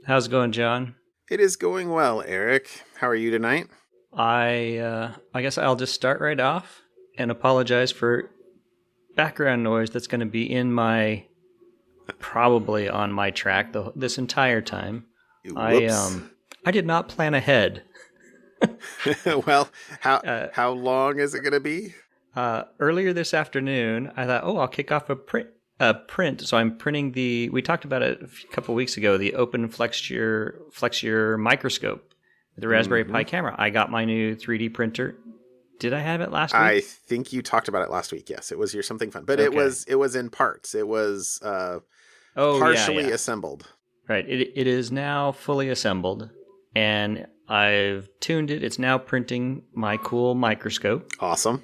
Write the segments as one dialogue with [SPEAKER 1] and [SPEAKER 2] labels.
[SPEAKER 1] How's it going, John?
[SPEAKER 2] It is going well, Eric. How are you tonight?
[SPEAKER 1] I guess I'll just start right off and apologize for background noise that's going to be probably on my track this entire time.
[SPEAKER 2] Whoops.
[SPEAKER 1] I did not plan ahead.
[SPEAKER 2] Well, how long is it going to be?
[SPEAKER 1] Earlier this afternoon, I thought, I'll kick off a print. So I'm printing we talked about it a couple weeks ago, the open Flexier microscope, the Raspberry Pi camera. I got my new 3D printer. Did I have it last week?
[SPEAKER 2] I think you talked about it last week. Yes, it was your something fun, but okay. it was in parts. It was partially assembled.
[SPEAKER 1] Right. It is now fully assembled, and I've tuned it. It's now printing my cool microscope.
[SPEAKER 2] Awesome.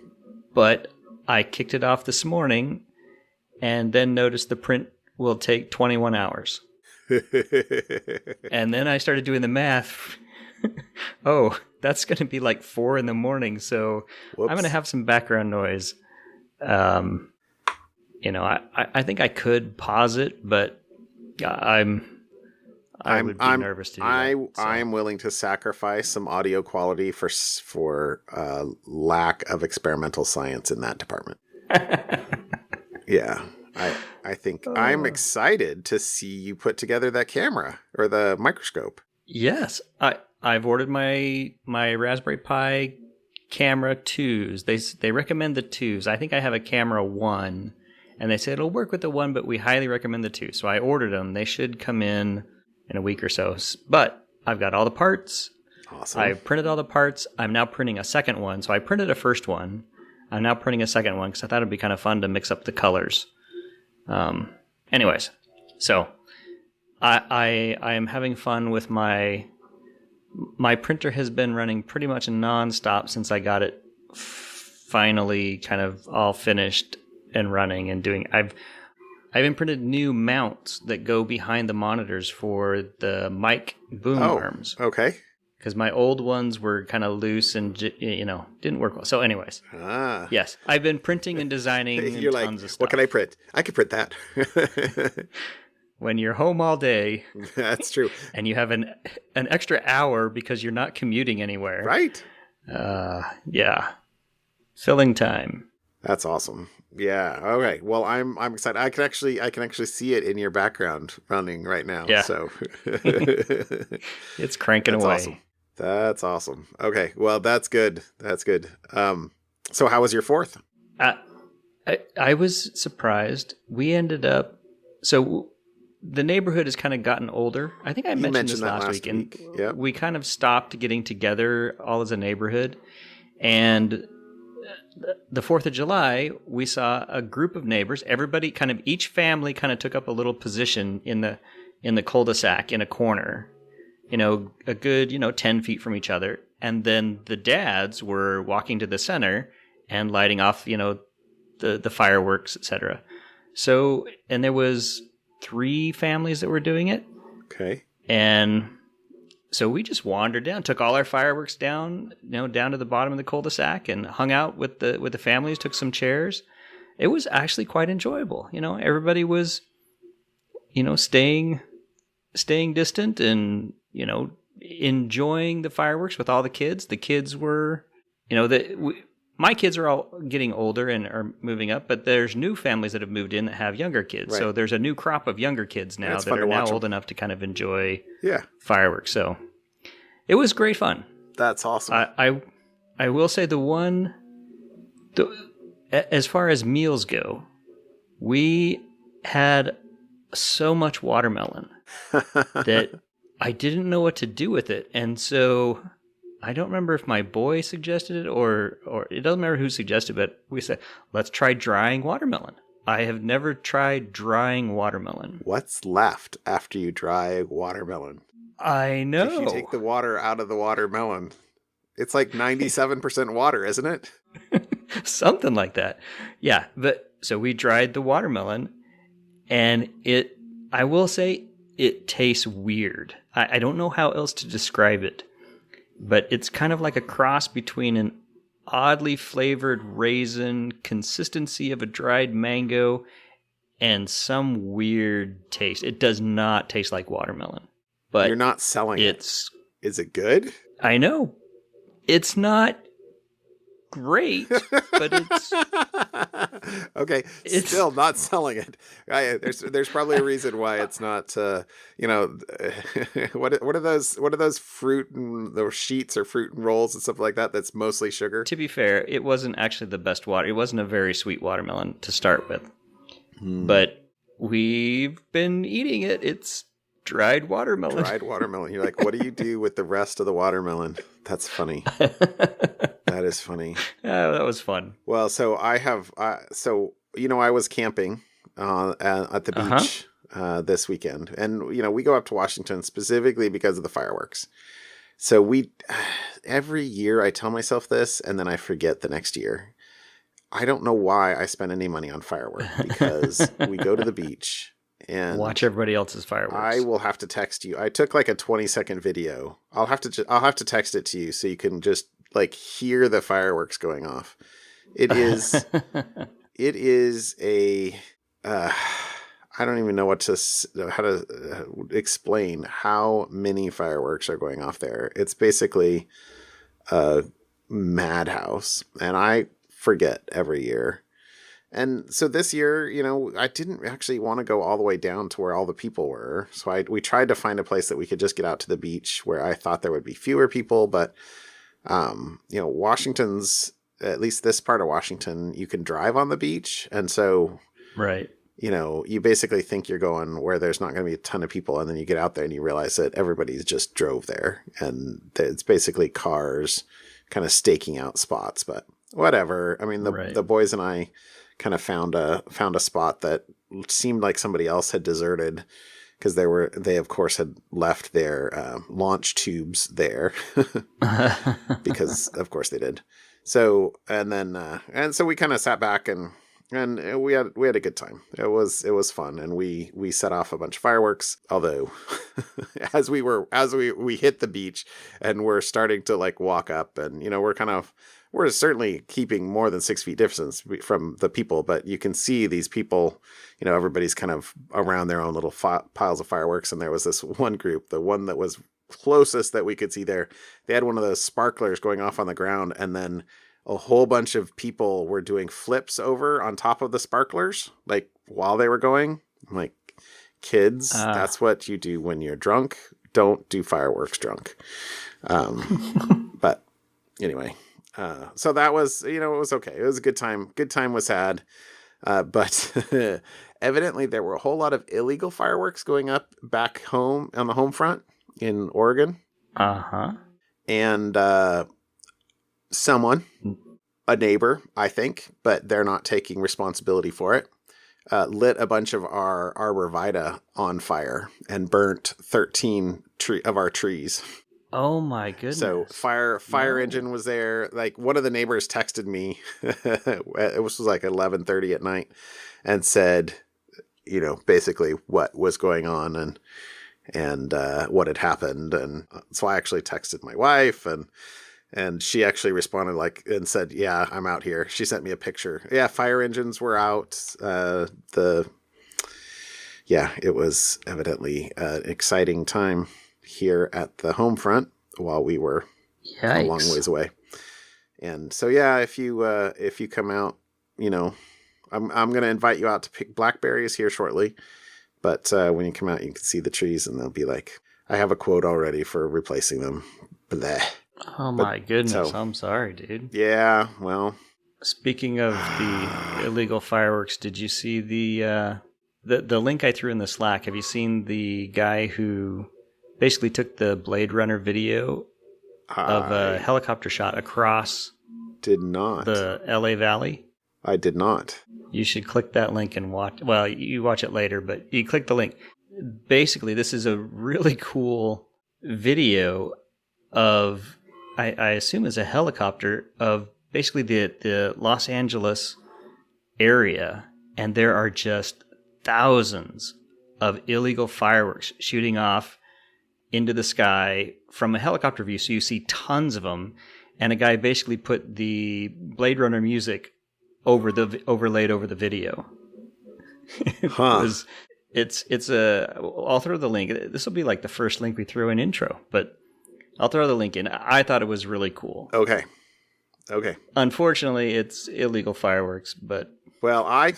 [SPEAKER 1] But I kicked it off this morning and then noticed the print will take 21 hours. And then I started doing the math. That's going to be like 4 a.m. So
[SPEAKER 2] Whoops.
[SPEAKER 1] I'm going to have some background noise. I think I could pause it, but I would be nervous to do that. So.
[SPEAKER 2] I'm willing to sacrifice some audio quality for lack of experimental science in that department. Yeah, I think I'm excited to see you put together that camera or the microscope.
[SPEAKER 1] Yes, I've ordered my Raspberry Pi camera 2s. They recommend the 2s. I think I have a camera 1, and they say it'll work with the 1, but we highly recommend the 2. So I ordered them. They should come in a week or so. But I've got all the parts.
[SPEAKER 2] Awesome.
[SPEAKER 1] I've printed all the parts. I'm now printing a second one. So I printed a first one. I'm now printing a second one because I thought it'd be kind of fun to mix up the colors. Anyways, so I am having fun with my printer. Has been running pretty much nonstop since I got it finally kind of all finished and running and doing. I've imprinted new mounts that go behind the monitors for the mic boom arms.
[SPEAKER 2] Okay.
[SPEAKER 1] Because my old ones were kind of loose and didn't work well. So, anyways, yes, I've been printing and designing tons of stuff.
[SPEAKER 2] What can I print? I could print that.
[SPEAKER 1] When you're home all day,
[SPEAKER 2] that's true,
[SPEAKER 1] and you have an extra hour because you're not commuting anywhere,
[SPEAKER 2] right?
[SPEAKER 1] Yeah, filling time.
[SPEAKER 2] That's awesome. Yeah. Okay. Well, I'm excited. I can actually see it in your background running right now.
[SPEAKER 1] Yeah.
[SPEAKER 2] So
[SPEAKER 1] it's cranking away.
[SPEAKER 2] Awesome. That's awesome. Okay. Well, that's good. That's good. So how was your fourth?
[SPEAKER 1] I was surprised. We ended up the neighborhood has kind of gotten older. I think I mentioned this last week. And
[SPEAKER 2] yep.
[SPEAKER 1] We kind of stopped getting together all as a neighborhood. And the 4th of July, we saw a group of neighbors. Everybody each family kind of took up a little position in the cul-de-sac in a corner, a good, 10 feet from each other. And then the dads were walking to the center and lighting off, the fireworks, etc. So, and there was 3 families that were doing it.
[SPEAKER 2] Okay.
[SPEAKER 1] And so we just wandered down, took all our fireworks down, down to the bottom of the cul-de-sac and hung out with the families, took some chairs. It was actually quite enjoyable. Everybody was, staying distant and, enjoying the fireworks with all the kids. The kids were, my kids are all getting older and are moving up, but there's new families that have moved in that have younger kids. Right. So there's a new crop of younger kids now that are now old enough to kind of enjoy fireworks. So it was great fun.
[SPEAKER 2] That's awesome.
[SPEAKER 1] I will say as far as meals go, we had so much watermelon that I didn't know what to do with it. And so I don't remember if my boy suggested it or it doesn't matter who suggested it, but we said, let's try drying watermelon. I have never tried drying watermelon.
[SPEAKER 2] What's left after you dry watermelon?
[SPEAKER 1] I know.
[SPEAKER 2] If you take the water out of the watermelon, it's like 97% water, isn't it?
[SPEAKER 1] Something like that. Yeah. So we dried the watermelon and I will say it tastes weird. I don't know how else to describe it. But it's kind of like a cross between an oddly flavored raisin, consistency of a dried mango, and some weird taste. It does not taste like watermelon. but
[SPEAKER 2] you're not selling it. Is it good?
[SPEAKER 1] I know. It's not great, but it's
[SPEAKER 2] okay. Still not selling it. There's probably a reason why it's not. What are those fruit and those sheets or fruit and rolls and stuff like that? That's mostly sugar.
[SPEAKER 1] To be fair, it wasn't actually the best water. It wasn't a very sweet watermelon to start with, but we've been eating it. It's dried watermelon.
[SPEAKER 2] Dried watermelon. You're like, what do you do with the rest of the watermelon? That's funny. That is funny.
[SPEAKER 1] Yeah, that was fun.
[SPEAKER 2] Well, so I have, I was camping at the beach this weekend, and we go up to Washington specifically because of the fireworks. So every year I tell myself this, and then I forget the next year. I don't know why I spend any money on fireworks because we go to the beach. And
[SPEAKER 1] watch everybody else's fireworks.
[SPEAKER 2] I will have to text you. I took like a 20-second video. I'll have to text it to you so you can just like hear the fireworks going off. It is a I don't even know how to explain how many fireworks are going off there. It's basically a madhouse, and I forget every year. And so this year, I didn't actually want to go all the way down to where all the people were. So we tried to find a place that we could just get out to the beach where I thought there would be fewer people. But, Washington's, at least this part of Washington, you can drive on the beach. And so,
[SPEAKER 1] right.
[SPEAKER 2] You basically think you're going where there's not going to be a ton of people. And then you get out there and you realize that everybody's just drove there. And it's basically cars kind of staking out spots. But whatever. I mean, the boys and I kind of found a spot that seemed like somebody else had deserted because they of course had left their launch tubes there because of course they did. So and so we kind of sat back and we had a good time. It was fun, and we set off a bunch of fireworks. Although as we hit the beach and we're starting to like walk up, and we're certainly keeping more than 6 feet distance from the people, but you can see these people, everybody's kind of around their own little piles of fireworks. And there was this one group, the one that was closest that we could see there. They had one of those sparklers going off on the ground, and then a whole bunch of people were doing flips over on top of the sparklers, like while they were going. I'm like, kids, that's what you do when you're drunk. Don't do fireworks drunk. But anyway. So that was, it was okay. It was a good time. Good time was had. But evidently there were a whole lot of illegal fireworks going up back home on the home front in Oregon.
[SPEAKER 1] Uh-huh.
[SPEAKER 2] And someone, a neighbor, I think, but they're not taking responsibility for it, lit a bunch of our arborvitae on fire and burnt 13 of our trees.
[SPEAKER 1] Oh my goodness.
[SPEAKER 2] So fire engine was there. Like one of the neighbors texted me, it was like 11:30 at night, and said, basically what was going on and what had happened. And so I actually texted my wife, and she actually responded and said, yeah, I'm out here. She sent me a picture. Yeah. Fire engines were out. It was evidently an exciting time here at the home front while we were a long ways away. And so, yeah, if you come out, I'm going to invite you out to pick blackberries here shortly. But when you come out, you can see the trees, and they'll be like, I have a quote already for replacing them. Bleh.
[SPEAKER 1] Oh my goodness. So, I'm sorry, dude.
[SPEAKER 2] Yeah. Well,
[SPEAKER 1] speaking of the illegal fireworks, did you see the link I threw in the Slack? Have you seen the guy who basically took the Blade Runner video of a helicopter shot across the LA Valley?
[SPEAKER 2] I did not.
[SPEAKER 1] You should click that link and watch. Well, you watch it later, but you click the link. Basically, this is a really cool video of, I assume is a helicopter, of basically the Los Angeles area. And there are just thousands of illegal fireworks shooting off into the sky from a helicopter view. So you see tons of them, and a guy basically put the Blade Runner music overlaid over the video. I'll throw the link. This will be like the first link we throw in intro, but I'll throw the link in. I thought it was really cool.
[SPEAKER 2] Okay.
[SPEAKER 1] Unfortunately, it's illegal fireworks, but
[SPEAKER 2] well, I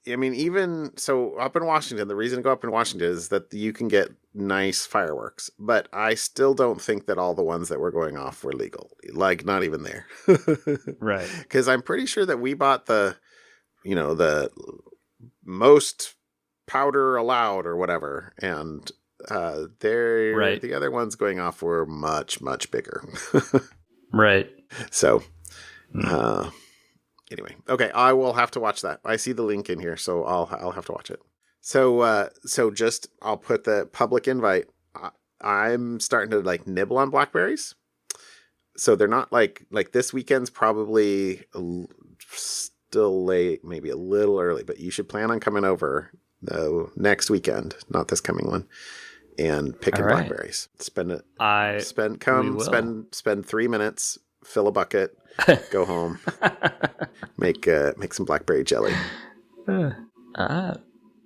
[SPEAKER 2] mean, even so, up in Washington, the reason to go up in Washington is that you can get nice fireworks, but I still don't think that all the ones that were going off were legal. Like, not even there.
[SPEAKER 1] Right.
[SPEAKER 2] Because I'm pretty sure that we bought the most powder allowed or whatever, and the other ones going off were much, much bigger.
[SPEAKER 1] Right.
[SPEAKER 2] So, anyway, okay, I will have to watch that. I see the link in here, so I'll have to watch it. So I'll put the public invite. I'm starting to like nibble on blackberries. So they're not like this weekend's probably still late, maybe a little early, but you should plan on coming over the next weekend, not this coming one, and picking blackberries. Spend 3 minutes, fill a bucket, go home, make some blackberry jelly.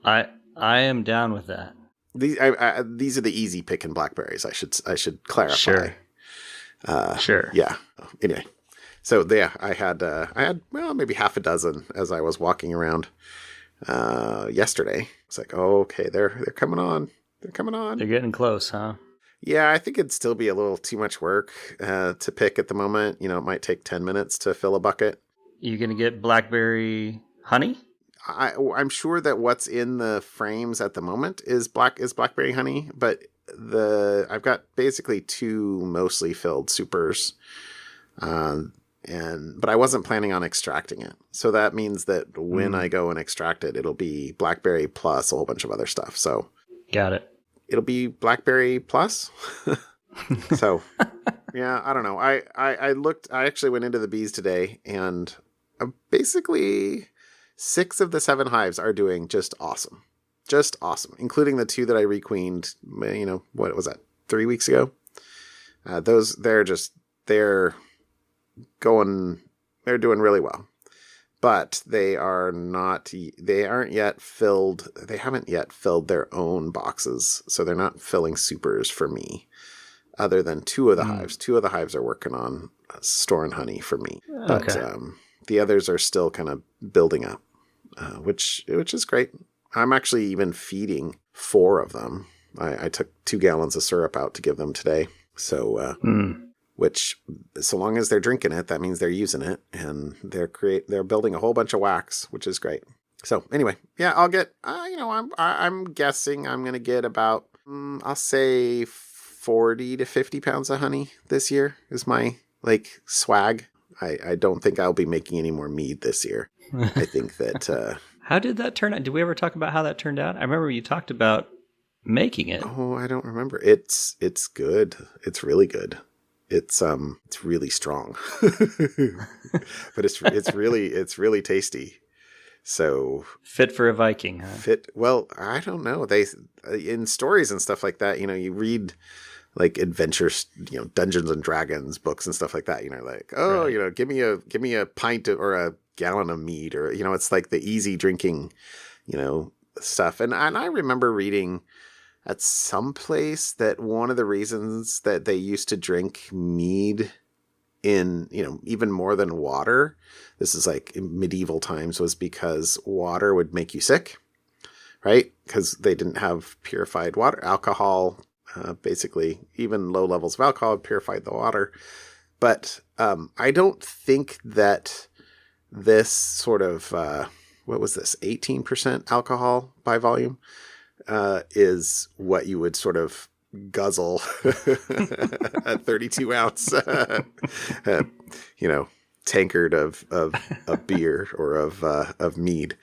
[SPEAKER 1] I am down with that.
[SPEAKER 2] These are the easy picking blackberries. I should clarify.
[SPEAKER 1] Sure. Sure.
[SPEAKER 2] Yeah. Anyway, so yeah, I had maybe half a dozen as I was walking around yesterday. It's like, oh, okay, they're coming on. They're coming on.
[SPEAKER 1] They're getting close, huh?
[SPEAKER 2] Yeah, I think it'd still be a little too much work to pick at the moment. You know, it might take 10 minutes to fill a bucket.
[SPEAKER 1] You gonna get blackberry honey?
[SPEAKER 2] I'm sure that what's in the frames at the moment is blackberry honey, but I've got basically 2 mostly filled supers, but I wasn't planning on extracting it. So that means that when I go and extract it, it'll be blackberry plus a whole bunch of other stuff. So
[SPEAKER 1] got it.
[SPEAKER 2] It'll be blackberry plus. So yeah, I don't know. I actually went into the bees today, and basically 6 of the 7 hives are doing just awesome, including the 2 that I requeened. You know, what was that, 3 weeks ago? They're doing really well, but they aren't yet filled. They haven't yet filled their own boxes, so they're not filling supers for me. Other than 2 of the hives, 2 of the hives are working on storing honey for me, but the others are still kind of building up, which is great. I'm actually even feeding 4 of them. I took 2 gallons of syrup out to give them today. So, which, so long as they're drinking it, that means they're using it, and they're building a whole bunch of wax, which is great. So anyway, yeah, I'll get, I'm guessing I'm going to get about, I'll say 40 to 50 pounds of honey this year is my swag. I don't think I'll be making any more mead this year. I think that,
[SPEAKER 1] how did that turn out? Did we ever talk about how that turned out? I remember you talked about making it.
[SPEAKER 2] Oh, I don't remember. It's good. It's really good. It's really strong, but it's really tasty. So
[SPEAKER 1] fit for a Viking, huh?
[SPEAKER 2] Well, I don't know. They, in stories and stuff like that, you know, you read like adventures, you know, Dungeons and Dragons books and stuff like that, you know, like, oh, right, you know, give me a pint or a gallon of mead, or, you know, it's like the easy drinking, you know, stuff. And I remember reading at some place that one of the reasons that they used to drink mead in, you know, even more than water, this is like in medieval times, was because water would make you sick, right? Because they didn't have purified water. Alcohol, basically, even low levels of alcohol purified the water. But I don't think that this sort of, what was this, 18% alcohol by volume, is what you would sort of guzzle a 32 ounce, you know, tankard of beer or of mead.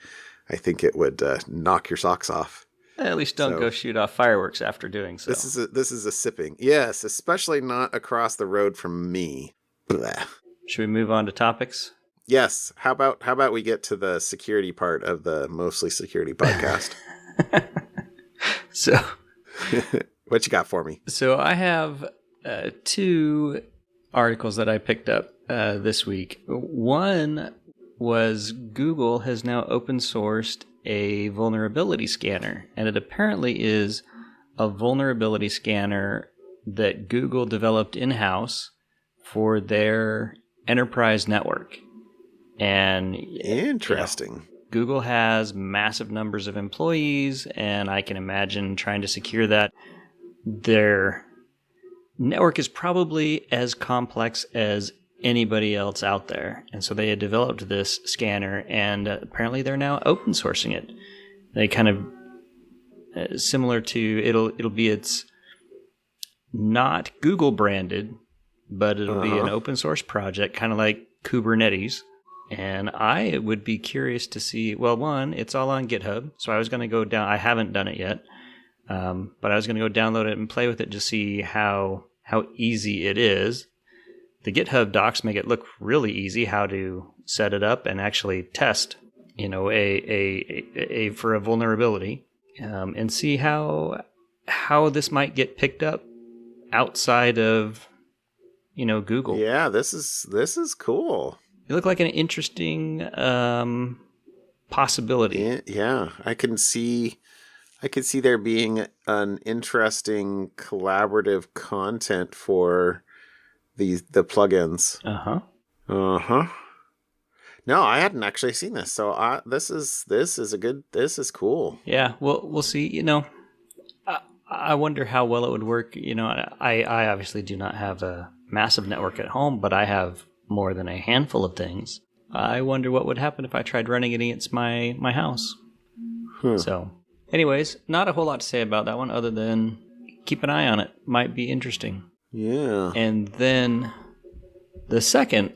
[SPEAKER 2] I think it would knock your socks off.
[SPEAKER 1] At least don't go shoot off fireworks after doing so.
[SPEAKER 2] This is a sipping. Yes, especially not across the road from me. Blah.
[SPEAKER 1] Should we move on to topics?
[SPEAKER 2] Yes. How about we get to the security part of the Mostly Security podcast?
[SPEAKER 1] So,
[SPEAKER 2] what you got for me?
[SPEAKER 1] So I have 2 articles that I picked up this week. One was Google has now open sourced a vulnerability scanner, and it apparently is a vulnerability scanner that Google developed in-house for their enterprise network. And
[SPEAKER 2] interesting.
[SPEAKER 1] Google has massive numbers of employees, and I can imagine trying to secure that. Their network is probably as complex as anybody else out there. And so they had developed this scanner, and apparently they're now open sourcing it. They kind of similar to it's not Google branded, but it'll be an open source project, kind of like Kubernetes. And I would be curious to see, well, one, it's all on GitHub. So I was going to go down, I haven't done it yet, but I was going to go download it and play with it to see how easy it is. The GitHub docs make it look really easy how to set it up and actually test, a for a vulnerability, and see how this might get picked up outside of, Google.
[SPEAKER 2] Yeah, this is cool.
[SPEAKER 1] It looked like an interesting possibility.
[SPEAKER 2] Yeah, I can see there being an interesting collaborative content for the plugins. No, I hadn't actually seen this, so this is cool.
[SPEAKER 1] Yeah, well, we'll see. I wonder how well it would work. I obviously do not have a massive network at home, but I have more than a handful of things. I wonder what would happen if I tried running it against my house. So, anyways, not a whole lot to say about that one other than keep an eye on it. Might be interesting.
[SPEAKER 2] Yeah.
[SPEAKER 1] And then the second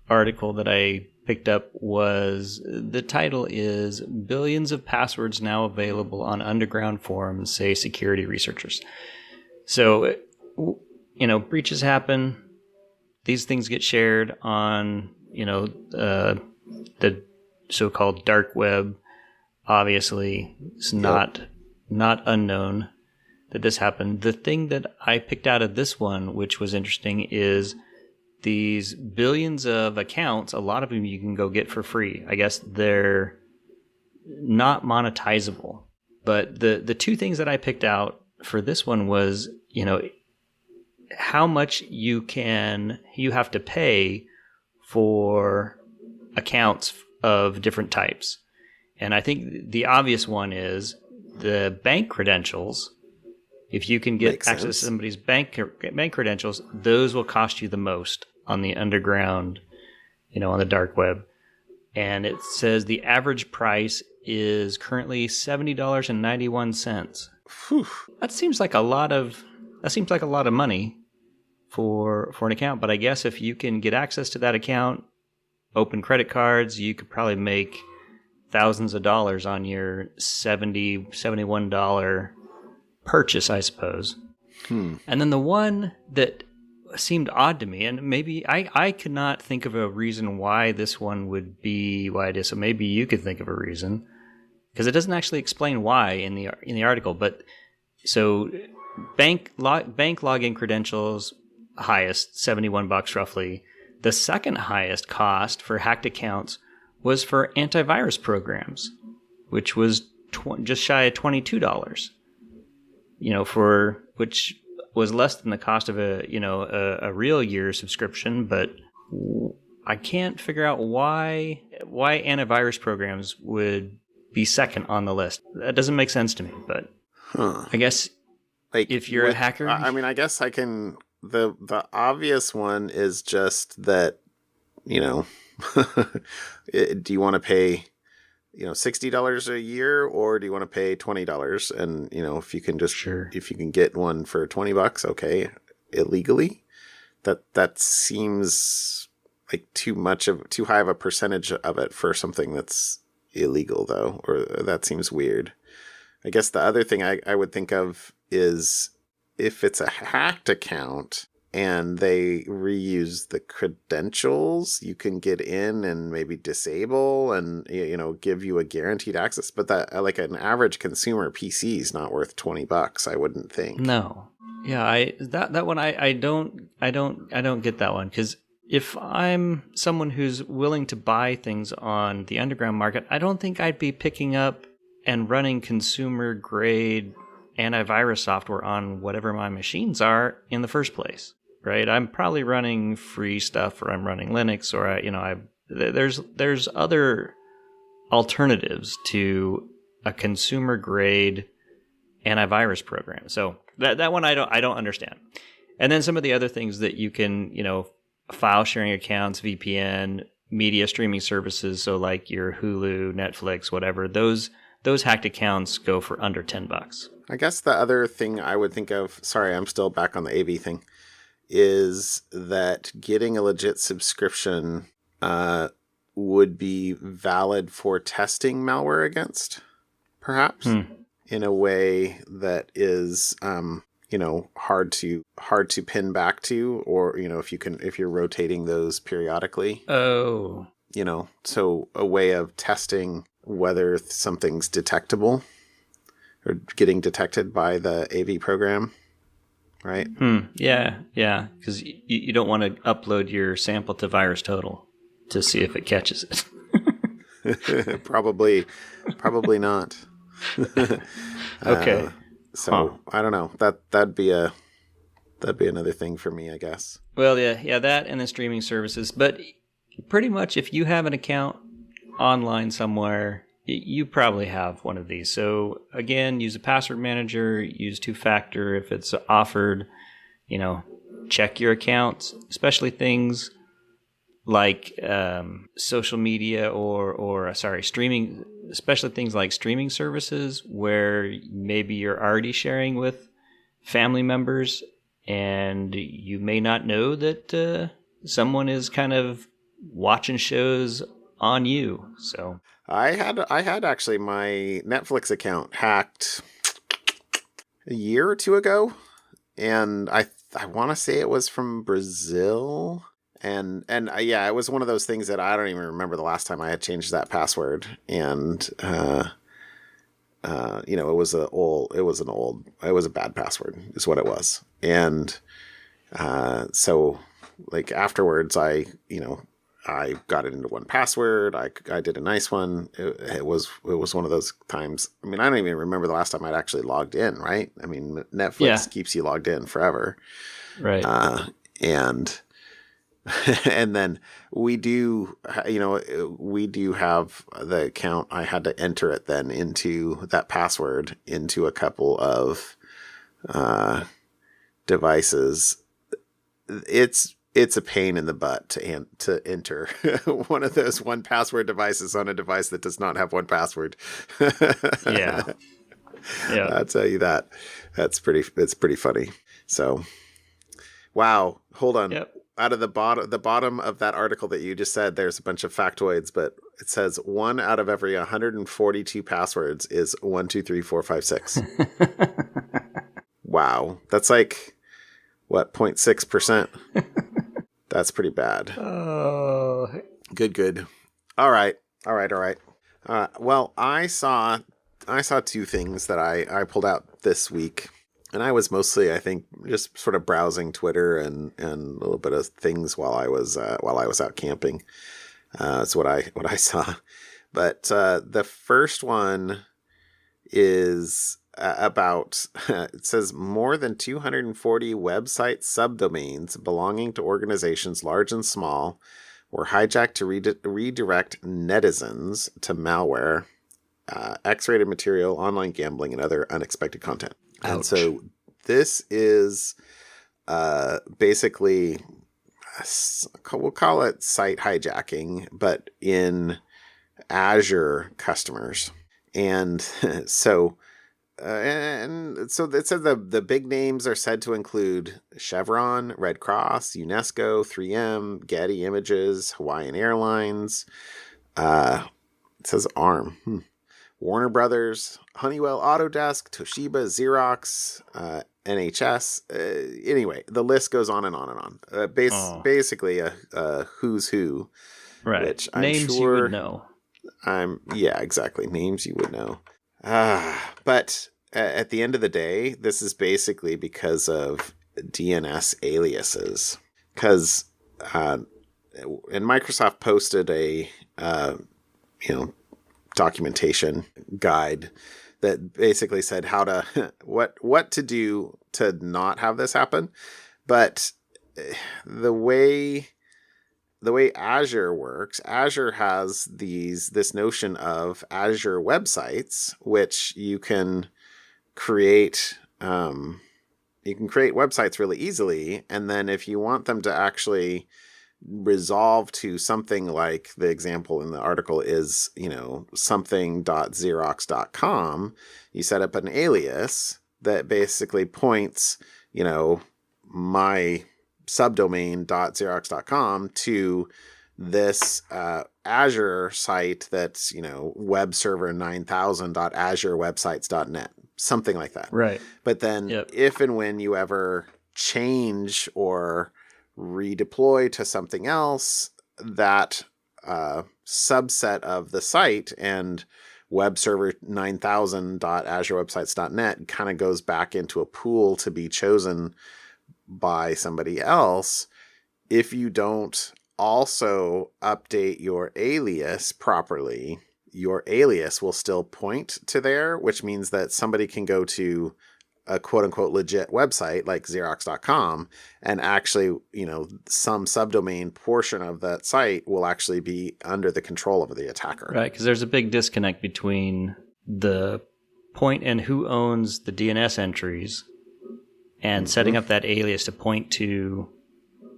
[SPEAKER 1] article that I picked up was, the title is "Billions of Passwords Now Available on Underground Forums, Say Security Researchers." So, breaches happen. These things get shared on, the so-called dark web. Obviously, it's not unknown that this happened. The thing that I picked out of this one, which was interesting, is these billions of accounts. A lot of them you can go get for free. I guess they're not monetizable. But the two things that I picked out for this one was, how much you have to pay for accounts of different types. And I think the obvious one is the bank credentials. If you can get access to somebody's bank credentials, those will cost you the most on the underground, on the dark web. And it says the average price is currently $70.91.
[SPEAKER 2] Whew.
[SPEAKER 1] That seems like a lot of money for an account. But I guess if you can get access to that account, open credit cards, you could probably make thousands of dollars on your $71 purchase, I suppose. And then the one that seemed odd to me, and maybe I could not think of a reason why this one would be why it is. So maybe you could think of a reason, because it doesn't actually explain why in the article. But so bank login credentials, highest $71 roughly. The second highest cost for hacked accounts was for antivirus programs, which was just shy of $22. For which was less than the cost of a real year subscription. But I can't figure out why antivirus programs would be second on the list. That doesn't make sense to me. But I guess if you're a hacker,
[SPEAKER 2] I mean, I guess I can. The obvious one is just that, do you want to pay, $60 a year, or do you want to pay $20? And, if you can if you can get one for $20, okay, illegally, that seems like too high of a percentage of it for something that's illegal, though, or that seems weird. I guess the other thing I would think of is, if it's a hacked account and they reuse the credentials, you can get in and maybe disable and, give you a guaranteed access. But that, like, an average consumer PC is not worth $20, I wouldn't think.
[SPEAKER 1] No. Yeah, that one I don't get that one, because if I'm someone who's willing to buy things on the underground market, I don't think I'd be picking up and running consumer grade antivirus software on whatever my machines are in the first place, right? I'm probably running free stuff, or I'm running Linux, or there's other alternatives to a consumer grade antivirus program. So that one I don't understand. And then some of the other things that you can, file sharing accounts, VPN, media streaming services, so like your Hulu, Netflix, whatever, those hacked accounts go for under $10.
[SPEAKER 2] I guess the other thing I would think of, sorry, I'm still back on the AV thing, is that getting a legit subscription would be valid for testing malware against, perhaps, in a way that is, hard to pin back to, or, if you're rotating those periodically.
[SPEAKER 1] Oh.
[SPEAKER 2] So a way of testing whether something's detectable or getting detected by the AV program, right?
[SPEAKER 1] Yeah. Because you don't want to upload your sample to VirusTotal to see if it catches it.
[SPEAKER 2] Probably not.
[SPEAKER 1] Okay.
[SPEAKER 2] I don't know. That'd be another thing for me, I guess.
[SPEAKER 1] Well, yeah, that and the streaming services. But pretty much, if you have an account online somewhere, you probably have one of these. So again, use a password manager, use two-factor if it's offered. Check your accounts, especially things like social media or streaming, especially things like streaming services where maybe you're already sharing with family members and you may not know that someone is kind of watching shows on you. So
[SPEAKER 2] I had actually my Netflix account hacked a year or two ago, and I want to say it was from Brazil. And yeah, it was one of those things that I don't even remember the last time I had changed that password. And, it was a bad password is what it was. And, so like afterwards I got it into 1Password. I did a nice one. It was one of those times. I mean, I don't even remember the last time I'd actually logged in, right? I mean, Netflix keeps you logged in forever.
[SPEAKER 1] Right.
[SPEAKER 2] And then we do have the account. I had to enter it then into that password into a couple of devices. It's a pain in the butt to enter one of those 1Password devices on a device that does not have 1Password.
[SPEAKER 1] Yeah.
[SPEAKER 2] I'll tell you that. It's pretty funny. So, wow. Hold on.
[SPEAKER 1] Yep.
[SPEAKER 2] Out of the bottom of that article that you just said, there's a bunch of factoids, but it says 1 out of every 142 passwords is 1234556. Wow. That's like, what, 0.6%? That's pretty bad.
[SPEAKER 1] Oh.
[SPEAKER 2] Good. All right. Well, I saw two things that I pulled out this week. And I was mostly, I think, just sort of browsing Twitter and a little bit of things while I was out camping. That's what I saw. But the first one is about, it says more than 240 website subdomains belonging to organizations large and small were hijacked to redirect netizens to malware, X-rated material, online gambling, and other unexpected content.
[SPEAKER 1] Ouch.
[SPEAKER 2] And so this is basically, we'll call it site hijacking, but in Azure customers. And so it says the big names are said to include Chevron, Red Cross, UNESCO, 3M, Getty Images, Hawaiian Airlines. It says ARM. Warner Brothers, Honeywell, Autodesk, Toshiba, Xerox, NHS. Anyway, the list goes on and on and on. Basically a who's who.
[SPEAKER 1] Right.
[SPEAKER 2] Which I'm
[SPEAKER 1] names
[SPEAKER 2] sure
[SPEAKER 1] you would know.
[SPEAKER 2] Yeah, exactly. Names you would know. But at the end of the day, this is basically because of DNS aliases. Because and Microsoft posted a documentation guide that basically said how to what to do to not have this happen. But the way Azure works, Azure has this notion of Azure websites, which you can create. You can create websites really easily, and then if you want them to actually resolve to something like the example in the article is, something.xerox.com, you set up an alias that basically points, my subdomain.xerox.com to this Azure site that's, webserver9000.azurewebsites.net, something like that.
[SPEAKER 1] Right.
[SPEAKER 2] But then if and when you ever change or redeploy to something else, that subset of the site and webserver9000.azurewebsites.net kind of goes back into a pool to be chosen by somebody else. If you don't also update your alias properly, your alias will still point to there, which means that somebody can go to a quote unquote legit website like Xerox.com and actually, some subdomain portion of that site will actually be under the control of the attacker.
[SPEAKER 1] Right. Because there's a big disconnect between the point and who owns the DNS entries and setting up that alias to point to,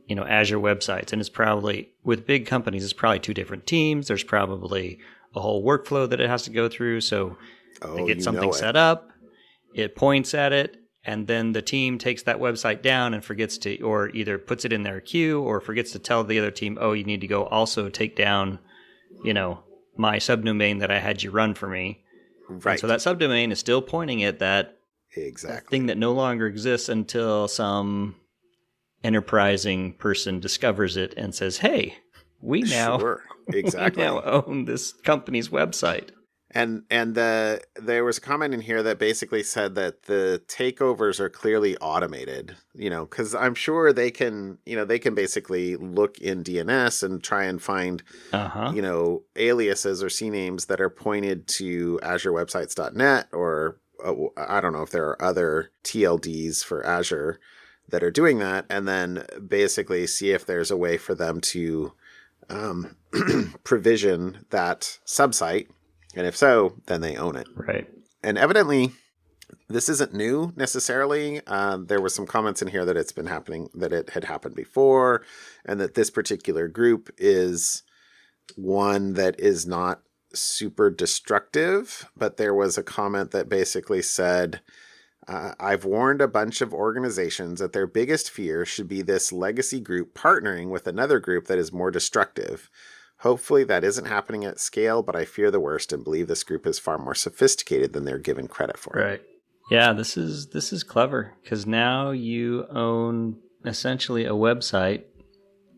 [SPEAKER 1] Azure websites. And it's probably, with big companies, it's probably two different teams. There's probably a whole workflow that it has to go through. So they get something set up, it points at it, and then the team takes that website down and forgets to, or either puts it in their queue or forgets to tell the other team, oh, you need to go also take down, my subdomain that I had you run for me.
[SPEAKER 2] Right.
[SPEAKER 1] And so that subdomain is still pointing at that thing that no longer exists until some enterprising person discovers it and says, hey, we now, we now own this company's website.
[SPEAKER 2] And there was a comment in here that basically said that the takeovers are clearly automated, because I'm sure they can basically look in DNS and try and find, aliases or CNAMEs that are pointed to AzureWebsites.net, or I don't know if there are other TLDs for Azure that are doing that, and then basically see if there's a way for them to provision that subsite. And if so, then they own it.
[SPEAKER 1] Right.
[SPEAKER 2] And evidently, this isn't new necessarily. There were some comments in here that it's been happening, that it had happened before, and that this particular group is one that is not super destructive. But there was a comment that basically said, I've warned a bunch of organizations that their biggest fear should be this legacy group partnering with another group that is more destructive. Hopefully that isn't happening at scale, but I fear the worst and believe this group is far more sophisticated than they're given credit for.
[SPEAKER 1] Right. Yeah, this is clever, because now you own essentially a website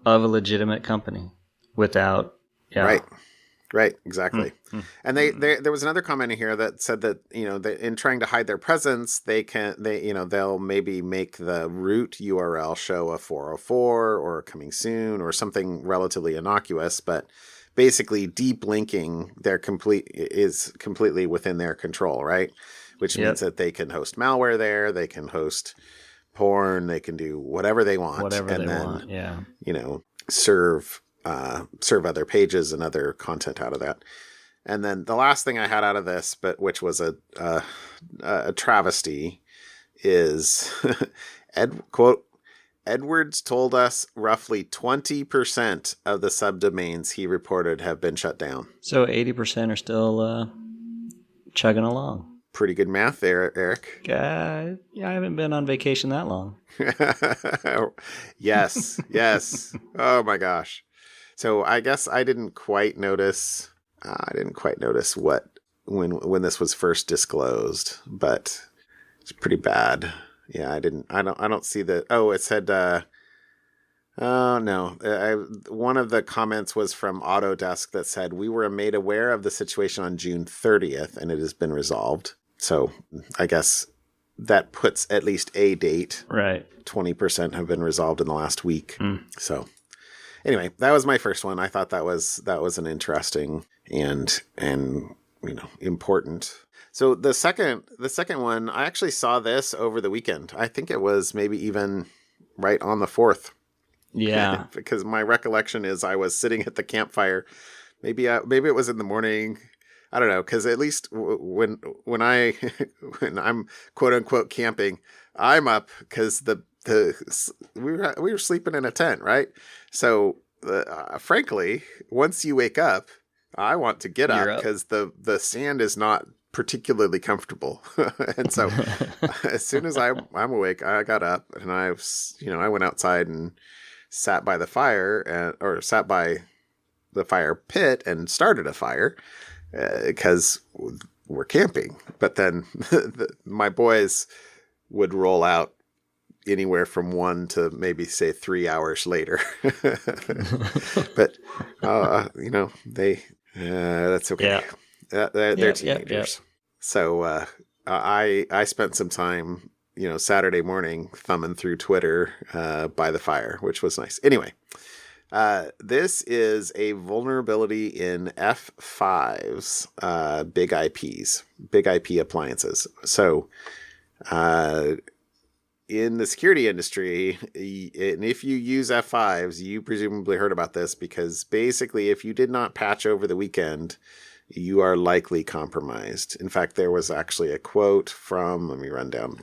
[SPEAKER 1] of a legitimate company without... Yeah.
[SPEAKER 2] Right, exactly. Mm-hmm. And there was another comment in here that said that, in trying to hide their presence, they'll maybe make the root URL show a 404 or coming soon or something relatively innocuous, but basically deep linking is completely within their control, right? Which means that they can host malware there, they can host porn, they can do whatever they want. Serve other pages and other content out of that. And then the last thing I had out of this, but which was a travesty, is quote, Edwards told us roughly 20% of the subdomains he reported have been shut down.
[SPEAKER 1] So 80% are still chugging along.
[SPEAKER 2] Pretty good math there, Eric.
[SPEAKER 1] Yeah, I haven't been on vacation that long.
[SPEAKER 2] Yes. Oh my gosh. So I guess I didn't quite notice what when this was first disclosed, but it's pretty bad. Yeah, I don't see the. Oh, it said. Oh no! One of the comments was from Autodesk that said we were made aware of the situation on June 30th, and it has been resolved. So I guess that puts at least a date.
[SPEAKER 1] Right.
[SPEAKER 2] 20% have been resolved in the last week. So. anyway, that was my first one. I thought that was an interesting and important. So the second one, I actually saw this over the weekend. I think it was maybe even right on the 4th.
[SPEAKER 1] Yeah.
[SPEAKER 2] Because my recollection is I was sitting at the campfire. Maybe it was in the morning. I don't know, because at least when I'm quote unquote camping, I'm up because we were sleeping in a tent, right? So frankly, once you wake up, I want to get up because the sand is not particularly comfortable, and so as soon as I'm awake, I got up and I went outside and sat by the fire or sat by the fire pit and started a fire. Because we're camping, but then my boys would roll out anywhere from 1 to maybe say 3 hours later. But that's okay. Yeah. They're teenagers. Yep. So I spent some time, Saturday morning thumbing through Twitter by the fire, which was nice. Anyway. This is a vulnerability in F5's BIG-IP appliances. So, in the security industry, and if you use F5s, you presumably heard about this because basically, if you did not patch over the weekend, you are likely compromised. In fact, there was actually a quote from, let me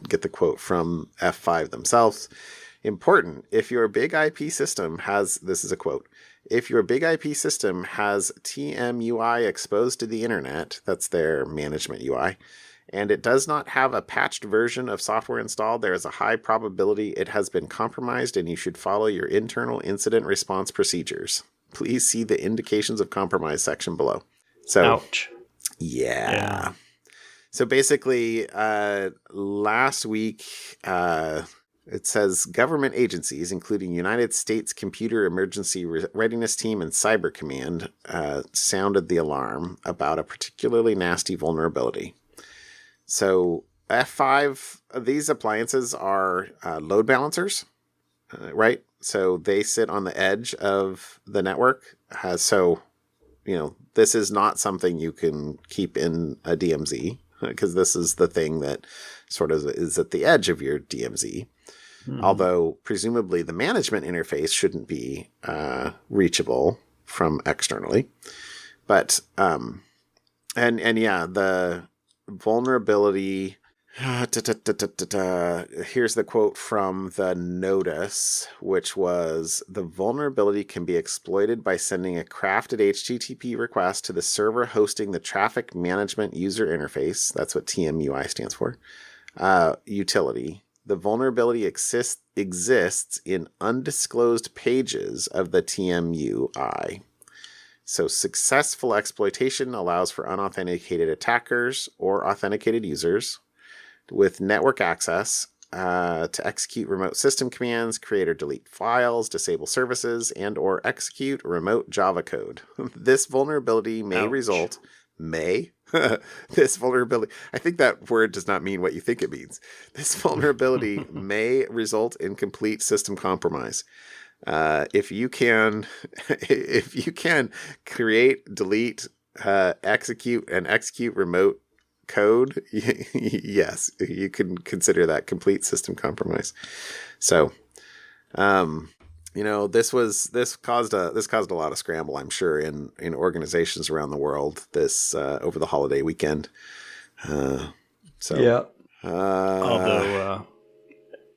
[SPEAKER 2] get the quote from F5 themselves. Important. If your BIG-IP system has, this is a quote, if your BIG-IP system has TMUI exposed to the internet, that's their management UI, and it does not have a patched version of software installed, there is a high probability it has been compromised and you should follow your internal incident response procedures. Please see the indications of compromise section below. So,
[SPEAKER 1] ouch.
[SPEAKER 2] Yeah. So basically, last week, it says government agencies, including United States Computer Emergency Readiness Team and Cyber Command, sounded the alarm about a particularly nasty vulnerability. So F5, these appliances are load balancers, right? So they sit on the edge of the network. This is not something you can keep in a DMZ because this is the thing that sort of is at the edge of your DMZ. Mm-hmm. Although presumably the management interface shouldn't be reachable from externally, but the vulnerability. Here's the quote from the notice, which was the vulnerability can be exploited by sending a crafted HTTP request to the server hosting the traffic management user interface. That's what TMUI stands for. Utility. The vulnerability exists in undisclosed pages of the TMUI. So successful exploitation allows for unauthenticated attackers or authenticated users with network access to execute remote system commands, create or delete files, disable services, and or execute remote Java code. This vulnerability may result... This vulnerability, I think that word does not mean what you think it means. This vulnerability may result in complete system compromise. If you can create, delete, execute remote code, yes, you can consider that complete system compromise. So, this caused a lot of scramble, I'm sure, in organizations around the world this over the holiday weekend. Although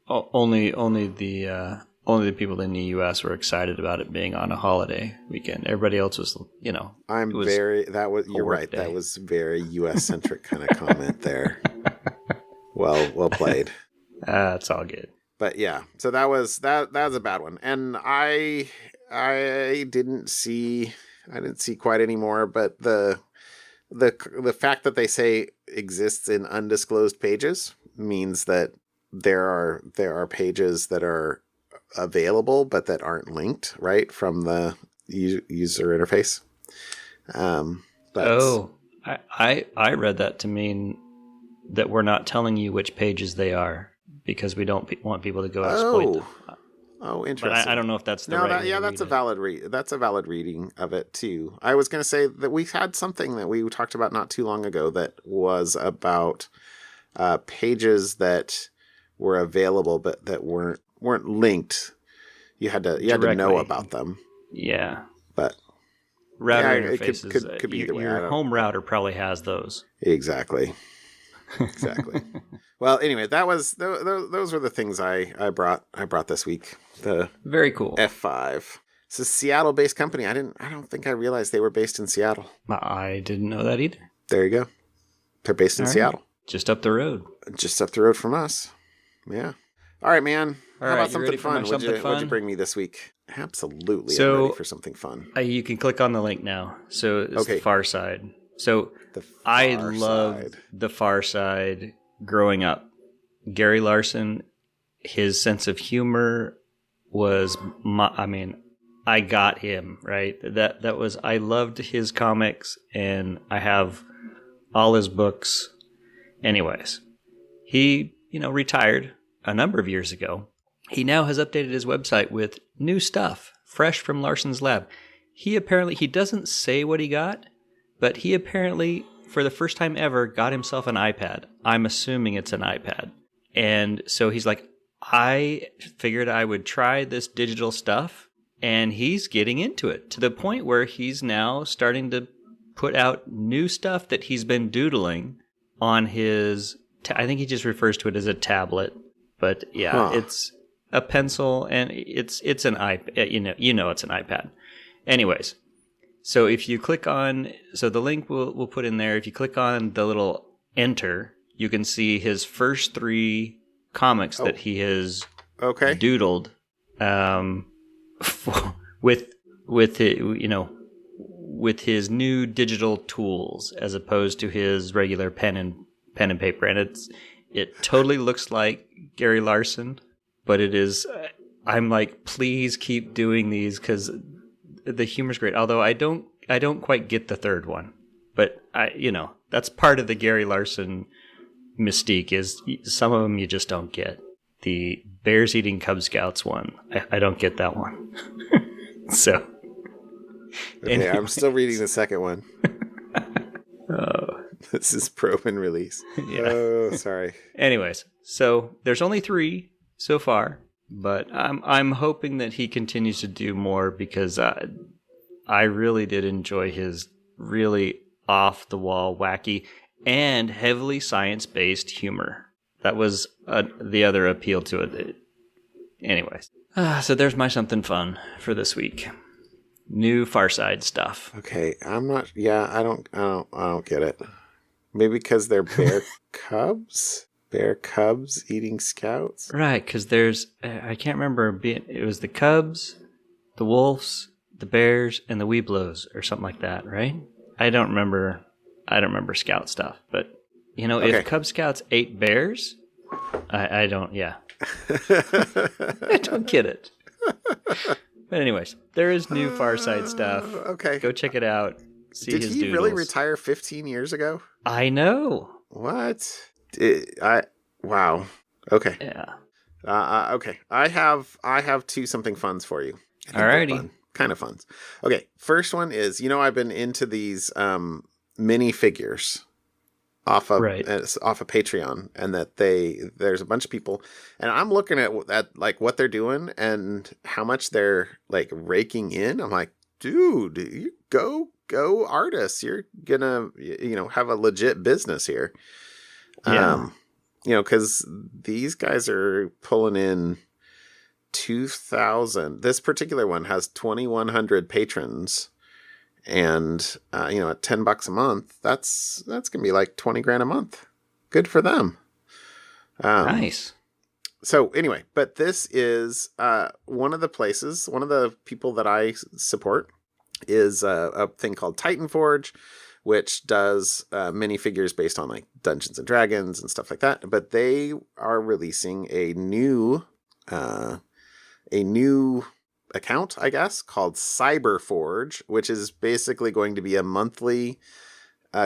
[SPEAKER 1] only the people in the U.S. were excited about it being on a holiday weekend. Everybody else was,
[SPEAKER 2] you're right. Day. That was very U.S. centric kind of comment there. Well played.
[SPEAKER 1] It's all good.
[SPEAKER 2] But yeah, so that was a bad one, and I didn't see quite any more. But the fact that they say exists in undisclosed pages means that there are pages that are available but that aren't linked right from the user interface.
[SPEAKER 1] I read that to mean that we're not telling you which pages they are. Because we don't want people to go exploit them.
[SPEAKER 2] Oh, interesting.
[SPEAKER 1] But I don't know if that's the
[SPEAKER 2] No,
[SPEAKER 1] right way to
[SPEAKER 2] that's a
[SPEAKER 1] read
[SPEAKER 2] valid that's a valid reading of it too. I was going to say that we had something that we talked about not too long ago that was about pages that were available but that weren't linked. You had to know about them.
[SPEAKER 1] Yeah.
[SPEAKER 2] But
[SPEAKER 1] router
[SPEAKER 2] it
[SPEAKER 1] interfaces.
[SPEAKER 2] could be either way.
[SPEAKER 1] Your home router probably has those.
[SPEAKER 2] Exactly. Well, anyway, that was those were the things I brought this week. The
[SPEAKER 1] Very cool
[SPEAKER 2] F5. It's a Seattle-based company. I don't think I realized they were based in Seattle.
[SPEAKER 1] I didn't know that either.
[SPEAKER 2] There you go. They're based in Seattle.
[SPEAKER 1] Just up the road.
[SPEAKER 2] Just up the road from us. Yeah. All right, man. How about something fun? What'd you bring me this week? Absolutely. I'm ready for something fun.
[SPEAKER 1] You can click on the link now. So it's the Far Side. So I loved the Far Side growing up. Gary Larson, his sense of humor was, I got him, right? That was, I loved his comics and I have all his books. Anyways, he, retired a number of years ago. He now has updated his website with new stuff, fresh from Larson's lab. He doesn't say what he got, but he apparently, for the first time ever, got himself an iPad. I'm assuming it's an iPad. And so he's like, I figured I would try this digital stuff, and he's getting into it to the point where he's now starting to put out new stuff that he's been doodling on his, I think he just refers to it as a tablet, but it's a pencil and it's an iPad, it's an iPad. Anyways, so if you click on, the link we'll put in there, if you click on the little enter, you can see his first 3 comics that he has doodled with his new digital tools as opposed to his regular pen and paper. And it totally looks like Gary Larson, but it is, I'm like, please keep doing these because the humor's great. Although I don't quite get the third one, but that's part of the Gary Larson mystique is some of them you just don't get. The bears eating Cub Scouts one, I don't get that one. So
[SPEAKER 2] anyway. I'm still reading the second one. This is probe and release. Yeah. Oh, sorry.
[SPEAKER 1] Anyways, so there's only 3 so far, but I'm hoping that he continues to do more because I really did enjoy his really off the wall, wacky, and heavily science-based humor. That was the other appeal to it. Anyways, so there's my something fun for this week. New Far Side stuff.
[SPEAKER 2] Okay, I'm not. Yeah, I don't get it. Maybe because they're bear cubs. Bear cubs eating scouts.
[SPEAKER 1] Right, because there's I can't remember. It was the cubs, the wolves, the bears, and the Weeblos, or something like that. Right? I don't remember scout stuff, but if Cub Scouts ate bears, I don't. Yeah, I don't get it. But anyways, there is new Far Side stuff.
[SPEAKER 2] Okay,
[SPEAKER 1] go check it out. See
[SPEAKER 2] Did
[SPEAKER 1] his
[SPEAKER 2] he
[SPEAKER 1] doodles.
[SPEAKER 2] really retire 15 years ago?
[SPEAKER 1] I know.
[SPEAKER 2] What? Wow. Okay.
[SPEAKER 1] Yeah.
[SPEAKER 2] Okay. I have 2 something funs for you.
[SPEAKER 1] Alrighty.
[SPEAKER 2] Kind of funs. Okay. First one is, I've been into these mini figures off of Patreon, and that there's a bunch of people, and I'm looking at like what they're doing and how much they're like raking in. I'm like, dude, you go artists. You're gonna have a legit business here.
[SPEAKER 1] Yeah.
[SPEAKER 2] Because these guys are pulling in 2,000. This particular one has 2,100 patrons, and at $10 a month, that's gonna be like 20 grand a month. Good for them.
[SPEAKER 1] Nice.
[SPEAKER 2] So anyway, but this is one of the people that I support is a thing called TitanForge, which does minifigures based on like Dungeons and Dragons and stuff like that. But they are releasing a new account, I guess, called CyberForge, which is basically going to be a monthly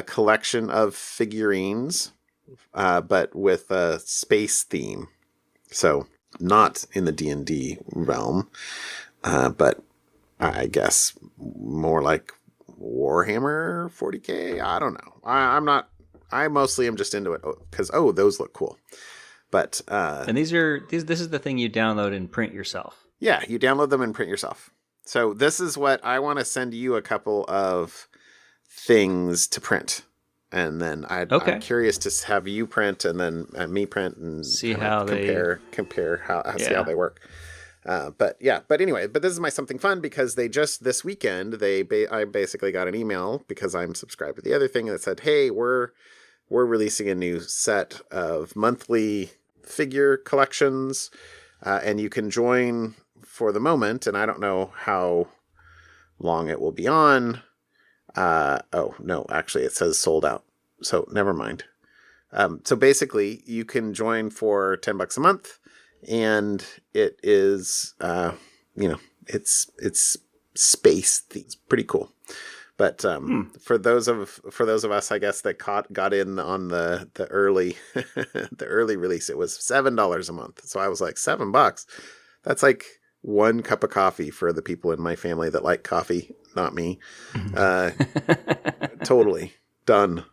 [SPEAKER 2] collection of figurines, but with a space theme. So not in the D&D realm, but I guess more like Warhammer 40K. I don't know. I'm not. I mostly am just into it because those look cool. But
[SPEAKER 1] and this is the thing you download and print yourself.
[SPEAKER 2] Yeah, you download them and print yourself. So this is what I want to send you a couple of things to print. And then I'm curious to have you print and then me print and
[SPEAKER 1] see how
[SPEAKER 2] compare see how they work. But anyway, this is my something fun because they just this weekend I basically got an email because I'm subscribed to the other thing that said, hey, we're releasing a new set of monthly figure collections, and you can join for the moment. And I don't know how long it will be on. No, actually it says sold out. So never mind. So basically you can join for $10 a month and it is, it's space. It's pretty cool. But, for those of us, I guess that got in on the early, the early release, it was $7 a month. So I was like, $7. That's like one cup of coffee for the people in my family that like coffee. Not me. Totally done.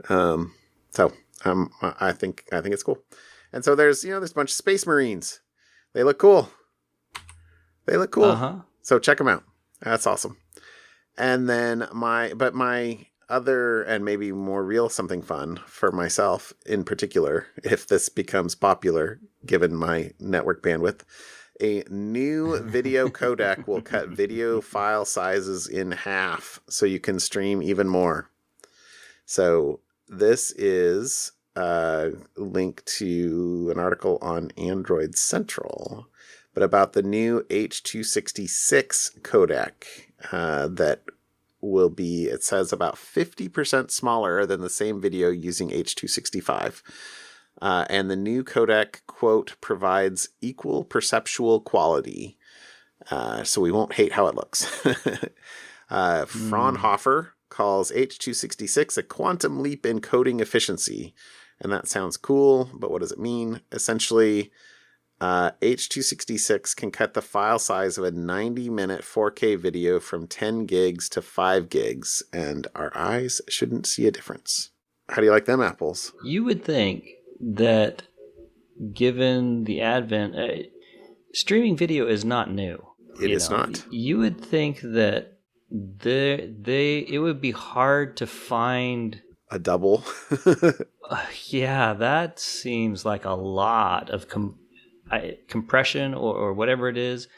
[SPEAKER 2] I think it's cool. And so there's a bunch of Space Marines. They look cool.
[SPEAKER 1] Uh-huh.
[SPEAKER 2] So check them out. That's awesome. And then my other and maybe more real something fun for myself in particular, if this becomes popular, given my network bandwidth, a new video codec will cut video file sizes in half so you can stream even more. So this is a link to an article on Android Central, but about the new H.266 codec that will be, it says, about 50% smaller than the same video using H.265. And the new codec, quote, provides equal perceptual quality. So we won't hate how it looks. Fraunhofer calls H.266 a quantum leap in coding efficiency. And that sounds cool, but what does it mean? Essentially, H.266 can cut the file size of a 90-minute 4K video from 10 gigs to 5 gigs, and our eyes shouldn't see a difference. How do you like them apples?
[SPEAKER 1] You would think that given the advent, streaming video is not new.
[SPEAKER 2] It is not.
[SPEAKER 1] You would think that it would be hard to find
[SPEAKER 2] a double.
[SPEAKER 1] Yeah, that seems like a lot of compression or whatever it is.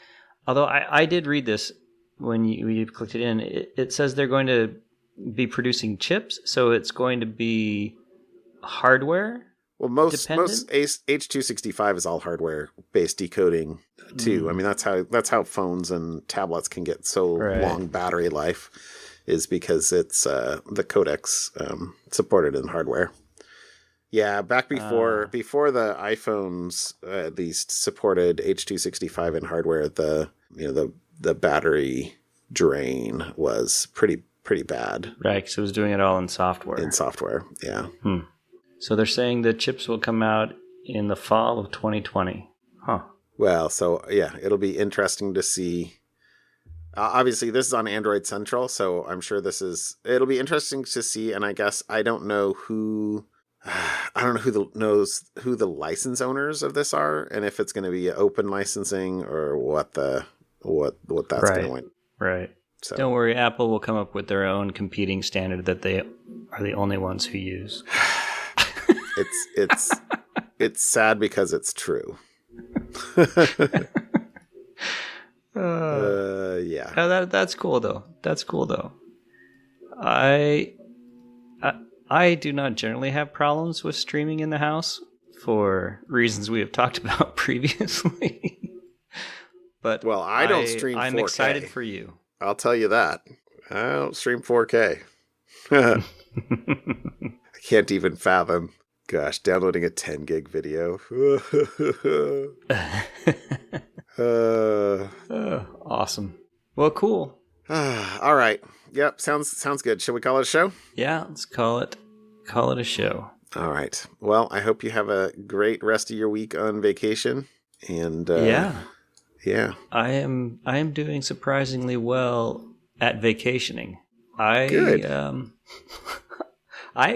[SPEAKER 1] Although I did read this when you clicked it in. It says they're going to be producing chips, so it's going to be hardware.
[SPEAKER 2] Well, most H.265 is all hardware-based decoding too. I mean, that's how phones and tablets can get so long battery life, is because it's the codecs supported in hardware. Yeah, back before the iPhones at least supported H.265 in hardware, the battery drain was pretty bad.
[SPEAKER 1] Right, because it was doing it all in software.
[SPEAKER 2] In software, yeah.
[SPEAKER 1] So they're saying the chips will come out in the fall of 2020. Huh.
[SPEAKER 2] Well, so yeah, it'll be interesting to see. Obviously, this is on Android Central, so I'm sure it'll be interesting to see. And I guess I don't know who the license owners of this are, and if it's going to be open licensing or what that's going to win. Right.
[SPEAKER 1] So don't worry, Apple will come up with their own competing standard that they are the only ones who use.
[SPEAKER 2] It's sad because it's true. Yeah.
[SPEAKER 1] That's cool though. I do not generally have problems with streaming in the house for reasons we have talked about previously. But
[SPEAKER 2] I don't stream 4K.
[SPEAKER 1] I'm excited for you.
[SPEAKER 2] I'll tell you that. I don't stream 4K. I can't even fathom. Gosh, downloading a 10 gig video.
[SPEAKER 1] Awesome. Well, cool.
[SPEAKER 2] All right. Yep. Sounds good. Shall we call it a show?
[SPEAKER 1] Yeah, let's call it a show.
[SPEAKER 2] All right. Well, I hope you have a great rest of your week on vacation. And
[SPEAKER 1] yeah, I am doing surprisingly well at vacationing.
[SPEAKER 2] Good.
[SPEAKER 1] I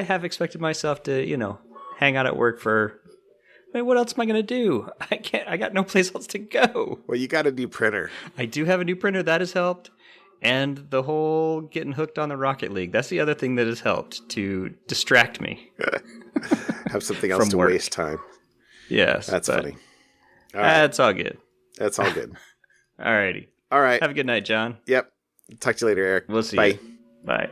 [SPEAKER 1] have expected myself to, hang out at work for. I mean, what else am I going to do? I got no place else to go.
[SPEAKER 2] Well, you got a new printer.
[SPEAKER 1] I do have a new printer. That has helped. And the whole getting hooked on the Rocket League. That's the other thing that has helped to distract me.
[SPEAKER 2] Have something else to waste time.
[SPEAKER 1] Yes.
[SPEAKER 2] That's funny.
[SPEAKER 1] All right. That's all good.
[SPEAKER 2] That's all good.
[SPEAKER 1] All righty.
[SPEAKER 2] All right.
[SPEAKER 1] Have a good night, John.
[SPEAKER 2] Yep. Talk to you later, Eric.
[SPEAKER 1] We'll see
[SPEAKER 2] Bye.
[SPEAKER 1] you. Bye.